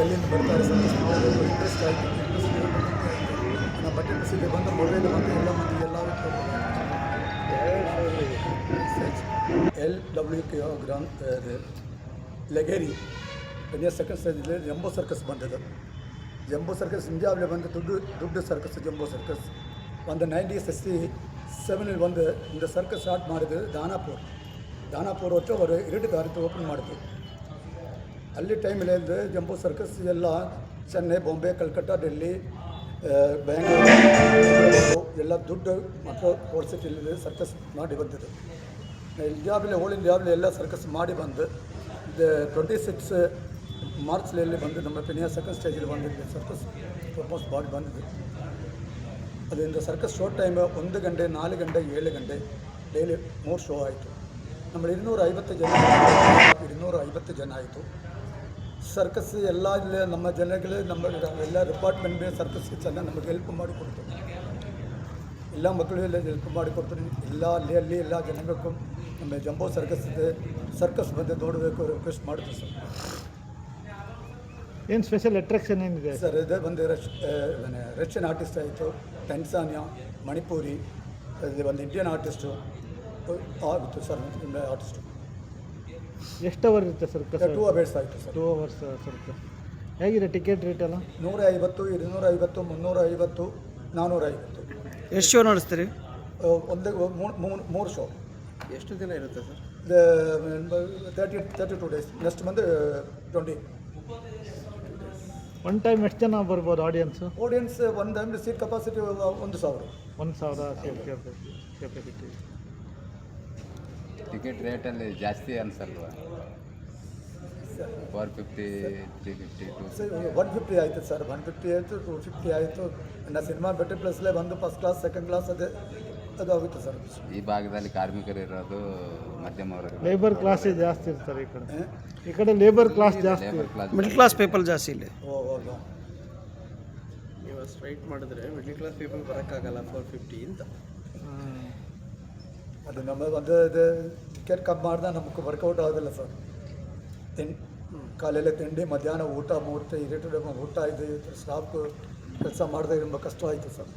ಅಲ್ಲಿಂದ ಬರ್ತಾರೆ ಸರ್ಕಸ್ ನೋಡಬೇಕು ಇಂಟ್ರೆಸ್ಟ್ ಆಯಿತು ಇಂಟ್ರೆಸ್ಟ್ ನಮ್ಮ ಬಟ್ಟೆ ಪ್ರಸಿದ್ಧಿ ಬಂದು ಮೊಬೈಲ್ ಬಂದು ಎಲ್ಲ ಮಂದಿ ಎಲ್ಲ LWK ground Laggere Peenya circus jumbo circus ಬಂದದ್ದು ಜಂಬೋ ಸರ್ಕಸ್ ಇಂಡಿಯಾவில் வந்து ದುಡ್ಡು ಸರ್ಕಸ್ ಜಂಬೋ ಸರ್ಕಸ್ ಒಂದು 1967 ಬಂದು இந்த ಸರ್ಕಸ್ ಸ್ಟಾರ್ಟ್ ಮಾಡಿದ್ದು ದಾನಾಪುರ ಹೊತ್ತು ಅವರು 2 ತಾರೀಕು ಓಪನ್ ಮಾಡಿದ್ರು ಅಲ್ಲಿ ಟೈಮಲ್ಲಿ ಜಂಬೋ ಸರ್ಕಸ್ ಎಲ್ಲ ಚೆನ್ನೈ ಬಾಂಬೆ ಕಲ್ಕಟ್ಟ ಡೆಲ್ಲಿ ಬೆಂಗಳೂರು ಎಲ್ಲ ದುಡ್ಡು ಮತ್ತು ಓಡಿಸಿಟ್ಟಿಲ್ಲಿ ಸರ್ಕಸ್ ಮಾಡಿ ಬಂದಿದ್ದು ಇಂಡಿಯಾவில் ಹೋಲ್ ಇಂಡಿಯಾவில் ಎಲ್ಲ ಸರ್ಕಸ್ ಮಾಡಿ ಬಂದು 26 ಮಾರ್ಚ್ನಲ್ಲಿ ಬಂದು ನಮ್ಮ ಪೆನಿಯ ಸರ್ಕಸ್ ಸ್ಟೇಜಲ್ಲಿ ಬಂದಿದ್ದು ಸರ್ಕಸ್ ಪ್ರಪೋಸ್ ಮಾಡಿ ಬಂದಿದ್ದು ಅದರಿಂದ ಸರ್ಕಸ್ ಶೋ ಟೈಮ್ 1 ಗಂಟೆ 4 ಗಂಟೆ 7 ಗಂಟೆ ಡೈಲಿ 3 ಶೋ ಆಯಿತು ನಮ್ಮ 250 ಜನ ಆಯಿತು ಸರ್ಕಸ್ ಎಲ್ಲ ಇಲ್ಲಿ ನಮ್ಮ ಜನಗಳು ನಮ್ಮ ಎಲ್ಲ ಡಿಪಾರ್ಟ್ಮೆಂಟ್ ಮೇಲೆ ಸರ್ಕಸ್ಗೆ ಚೆನ್ನಾಗಿ ನಮಗೆ ಹೆಲ್ಪ್ ಮಾಡಿಕೊಡ್ತಾರೆ ಎಲ್ಲ ಮಕ್ಕಳು ಎಲ್ಲ ಹೆಲ್ಪ್ ಮಾಡಿಕೊಡ್ತಾರೆ ಎಲ್ಲ ಅಲ್ಲಿ ಎಲ್ಲ ಜನಗಳಿಗೂ ನಮ್ಮ ಜಂಬೋ ಸರ್ಕಸ್ ಇದೆ ಸರ್ಕಸ್ ಬಂದು ನೋಡಬೇಕು ರಿಕ್ವೆಸ್ಟ್ ಮಾಡ್ತೀವಿ ಸರ್ ಏನು ಸ್ಪೆಷಲ್ ಅಟ್ರಾಕ್ಷನ್ ಏನಿದೆ ಸರ್ ಇದು ಬಂದು ರಷ್ಯನ್ ಆರ್ಟಿಸ್ಟ್ ಆಯಿತು ಟೆನ್ಸಾನಿಯಾ ಮಣಿಪುರಿ ಒಂದು ಇಂಡಿಯನ್ ಆರ್ಟಿಸ್ಟು ಆಗಿತ್ತು ಸರ್ ಆರ್ಟಿಸ್ಟು ಎಷ್ಟು ಅವರ್ ಇರುತ್ತೆ ಸರ್ಕಸ್ 2 ಅವರ್ಸ್ ಆಯಿತು ಸರ್ 2 ಅವರ್ಸ್ ಸರ್ಕಸ್ ಹೇಗಿದೆ ಟಿಕೆಟ್ ರೇಟ್ ಎಲ್ಲ 150 250 350 450 ಎಷ್ಟು ಶೋ ನಡೆಸ್ತೀರಿ ಒಂದು 3 ಶೋ ಎಷ್ಟು ದಿನ ಇರುತ್ತೆ sir 32 days next month 20 one time ಎಷ್ಟು ಜನ ಬರ್ಬೋದು ಆಡಿಯನ್ಸ್ ಒಂದು time seat capacity 1,000 capacity ticket ರೇಟಲ್ಲಿ ಜಾಸ್ತಿ ಅನ್ಸಲ್ವಾ 450 350 150 ಆಯಿತು ಸರ್ 150 ಆಯಿತು 250 ಆಯಿತು ಇನ್ನು ಸಿನಿಮಾ ಬೆಟ್ಟ ಪ್ಲೇಸ್ಲೇ ಬಂದು ಫಸ್ಟ್ ಕ್ಲಾಸ್ ಸೆಕೆಂಡ್ ಕ್ಲಾಸ್ ಅದು ಆಗುತ್ತೆ ಸರ್ ಈ ಭಾಗದಲ್ಲಿ ಕಾರ್ಮಿಕರು ಇರೋದು ಮಧ್ಯಮ ವರ್ಗ ಲೇಬರ್ ಕ್ಲಾಸ್ ಜಾಸ್ತಿ ಇರ್ತಾರೆ ಈ ಕಡೆ ಲೇಬರ್ ಕ್ಲಾಸ್ ಜಾಸ್ತಿ ಮಿಡ್ಲ್ ಕ್ಲಾಸ್ ಪೀಪಲ್ ಜಾಸ್ತಿ ಇಲ್ಲಿ ಹೌದು ನೀವು ಸ್ಟ್ರೈಟ್ ಮಾಡಿದ್ರೆ ಮಿಡ್ಲ್ ಕ್ಲಾಸ್ ಪೀಪಲ್ ಬರೋಕ್ಕಾಗಲ್ಲ 450 ಅಂತ ಅದು ನಮ್ಮ ಒಂದು ಇದು ಟಿಕೆಟ್ ಕಮ್ಮಿ ಮಾಡಿದ್ರೆ ನಮಗೆ ವರ್ಕೌಟ್ ಆಗೋದಿಲ್ಲ ಸರ್ ಕಾಲೆಲ್ಲ ತಿಂಡಿ ಮಧ್ಯಾಹ್ನ ಊಟ ಮೂರ್ತಿ ಇರಿಟೆಡ್ ಊಟ ಇದು ಸ್ಟಾಫ್ ಕೆಲಸ ಮಾಡಿದ್ರೆ ತುಂಬ ಕಷ್ಟ ಆಯಿತು ಸರ್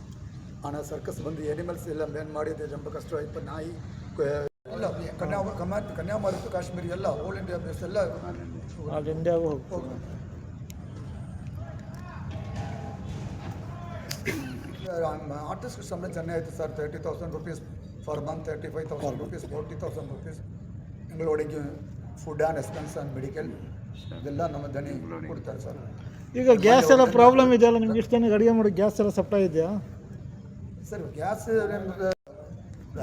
ಹಣ ಸರ್ಕಸ್ ಬಂದು ಎನಿಮಲ್ಸ್ ಎಲ್ಲ ಮೇನ್ ಮಾಡಿದೆ ತುಂಬ ಕಷ್ಟ ಆಯಿತು ನಾಯಿ ಎಲ್ಲ ಕನ್ಯಾಕುಮಾರಿ ಕಾಶ್ಮೀರಿ ಎಲ್ಲ ಆಲ್ ಇಂಡಿಯಾ ಬೇಸ್ ಎಲ್ಲ ಆಲ್ ಇಂಡಿಯಾಗೂ ಹೋಗ್ಬೋದು ಆರ್ಟಿಸ್ಟ್ ಸಂಬಳ ಚೆನ್ನಾಗಿ ಆಯಿತು sir 30,000 rupees for month 35,000 rupees 40,000 rupees including food and expense and medical ಇದೆಲ್ಲ ನಮ್ಮ ದನಿ ಕೊಡ್ತಾರೆ ಸರ್ ಈಗ ಗ್ಯಾಸ್ ಎಲ್ಲ ಪ್ರಾಬ್ಲಮ್ ಇದೆಯಲ್ಲ ನಿಮ್ಗೆ ಇಷ್ಟು ಜನಕ್ಕೆ ಅಡುಗೆ ಮಾಡೋಕ್ಕೆ ಗ್ಯಾಸ್ ಎಲ್ಲ ಸಪ್ಲೈ ಇದೆಯಾ ಸರ್ ಗ್ಯಾಸ್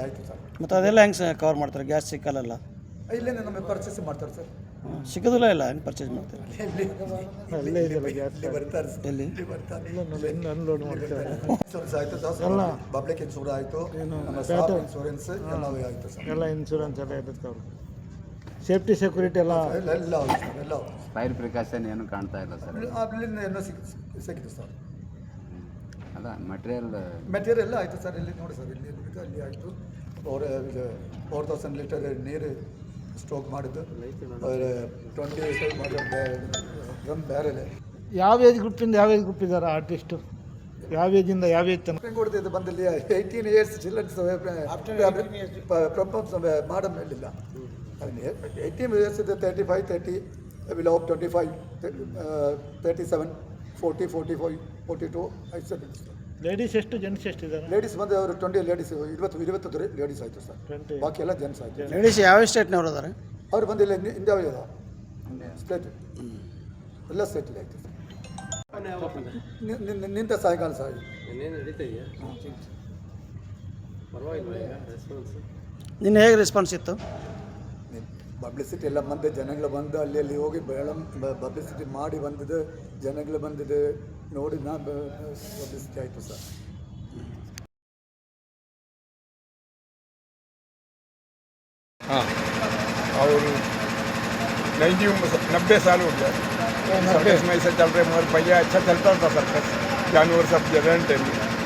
ಆಯಿತು ಸರ್ ಮತ್ತು ಅದೆಲ್ಲ ಹೆಂಗೆ ಕವರ್ ಮಾಡ್ತಾರೆ ಗ್ಯಾಸ್ ಸಿಕ್ಕಲ್ಲ ಇಲ್ಲೇನೆ ನಮಗೆ ಪರ್ಚೇಸ್ ಮಾಡ್ತಾರೆ ಸರ್ ಸಿಗೋದಿಲ್ಲ ಇಲ್ಲ ಹೆಂಗೆ ಪರ್ಚೇಸ್ ಮಾಡ್ತಾರೆ ಅಲ್ಲೇ ಇದೆಯಲ್ಲ ಗ್ಯಾಸ್ ಬರ್ತಾರೆ ಸರ್ ಎಲ್ಲಿ ಅನ್ಲೋಡ್ ಮಾಡ್ತಾರೆ ಇನ್ಶೂರೆನ್ಸ್ ಆಯಿತು ಸರ್ ಪಬ್ಲಿಕ್ ಇನ್ಶೂರೆನ್ಸ್ ಆಯಿತು ನಮ್ಮ ಸ್ಟಾಫ್ ಇನ್ಶೂರೆನ್ಸ್ ಎಲ್ಲವೂ ಆಯಿತು ಸರ್ ಎಲ್ಲ ಇನ್ಶೂರೆನ್ಸ್ ಎಲ್ಲ ಇರುತ್ತೆ ಅವರು ಸೇಫ್ಟಿ ಸೆಕ್ಯೂರಿಟಿ ಎಲ್ಲ ಎಲ್ಲ ಹೌದು ಸರ್ ಎಲ್ಲ ಫೈರ್ ಪ್ರಿಕಾಷನ್ ಏನು ಕಾಣ್ತಾ ಇಲ್ಲ ಸರ್ ಅಲ್ಲಿಂದ ಎಲ್ಲ ಸಿಕ್ಕಿದೆ ಸರ್ ಅಲ್ಲ ಮೆಟೀರಿಯಲ್ ಎಲ್ಲ ಆಯಿತು ಸರ್ ಇಲ್ಲಿ ನೋಡಿ ಸರ್ ಇಲ್ಲಿ ಅಲ್ಲಿ ಆಯಿತು 4,000 ಲೀಟರ್ ನೀರು ಸ್ಟೋಕ್ ಮಾಡಿದ್ದು 25 ಡ್ರಮ್ ಬ್ಯಾರೆಲ್ ಯಾವ ಏಜ್ ಗ್ರೂಪಿಂದ ಯಾವ ಏಜ್ ಗ್ರೂಪ್ ಇದ್ದಾರೆ ಆರ್ಟಿಸ್ಟು ಯಾವ ಏಜಿಂದ ಯಾವ ಏಜ್ ತನಕ ಕೊಡ್ತಿದ್ದು ಬಂದಲ್ಲಿ 18 ಇಯರ್ಸ್ ಚಿಲ್ಡ್ರನ್ಸ್ ಪ್ರಪಂಚ ಮಾಡೋ ಮೇಲಿಲ್ಲ 18 ಇಯರ್ಸ್ ಇದೆ 35 30 ಬಿಲೋ 25 37 40 45 42 ಐದು ಲೇಡೀಸ್ ಎಷ್ಟು ಜೆಂಟ್ಸ್ ಎಷ್ಟು ಇದ್ದಾರೆ ಲೇಡೀಸ್ ಬಂದು ಅವರು 20 ಲೇಡೀಸ್ 20 ಲೇಡೀಸ್ ಆಯಿತು ಸರ್ 20 ಬಾಕಿ ಎಲ್ಲ ಜೆಂಟ್ಸ್ ಆಯಿತು ಲೇಡೀಸ್ ಯಾವ ಸ್ಟೇಟ್ನವ್ರು ಅದಾರೆ ಅವ್ರು ಬಂದಿಲ್ಲ ಇಂಡಿಯಾ ಸ್ಟೇಟ್ ಎಲ್ಲ ಸ್ಟೇಟಲ್ಲಿ ಆಯಿತು ನಿಂತ ಸಾಯಂಕಾಲ ಸರ್ ನಿನ್ನ ಹೇಗೆ ರೆಸ್ಪಾನ್ಸ್ ಇತ್ತು ಪಬ್ಲಿಸಿಟಿ ಎಲ್ಲ ಬಂದು ಜನಗಳು ಬಂದು ಅಲ್ಲಿ ಹೋಗಿ ಪಬ್ಲಿಸಿಟಿ ಮಾಡಿ ಬಂದಿದ್ದು ಜನಗಳು ಬಂದಿದ್ದು ನೋಡಿ ಪಬ್ಲಿಸಿಟಿ ಆಯಿತು ಸರ್ हाँ और 90 साल हो गया सर्कस में ऐसा चल रहा है मगर पहले अच्छा चलता था सर्कस जानवर सब रेंट है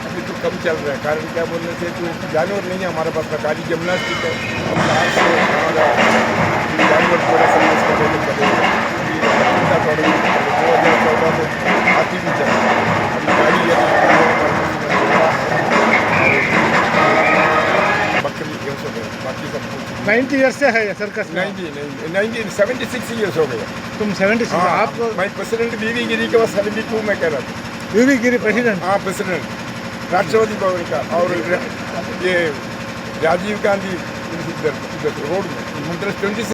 अभी तो कम चल रहा है कारण क्या बोलने से तो जानवर नहीं है हमारे पास का खाली जिम्नास्टिक है जानवर पूरा सर्कस का था थोड़ी 2014 से आती भी चला अभी गाड़ी है बकरी ये सब है बाकी सब कुछ 90 ईयर्स से है ये सर्कस में? 76 ईयर्स हो गया। तुम 76 हाँ, आप मैं प्रेसिडेंट बीवी गिरी के बाद 72 में कह रहा था। बीवी गिरी प्रेसिडेंट? हाँ प्रेसिडेंट राष्ट्रपति भवन का और ये राजीव गांधी इधर रोड में मतलब 26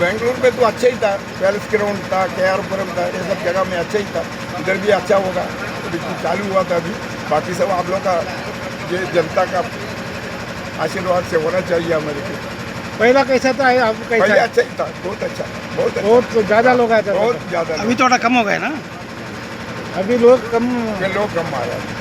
बेंगलुरु में तो अच्छा ही था, पैलेस ग्राउंड था, केआरपुरम था, ये सब जगह में अच्छा ही था। इधर भी अच्छा होगा, बिल्कुल चालू हुआ था अभी। बाकी सब आप लोग का ये जनता का आशीर्वाद से होना चाहिए हमारे को। पहला कैसा था आपको कैसा पहले है? अच्छा ही था, बहुत अच्छा, बहुत अच्छा, बहुत ज़्यादा लोग आए थे? बहुत ज़्यादा। अभी थोड़ा कम हो गया ना? अभी लोग कम लोग कम आ रहे हैं।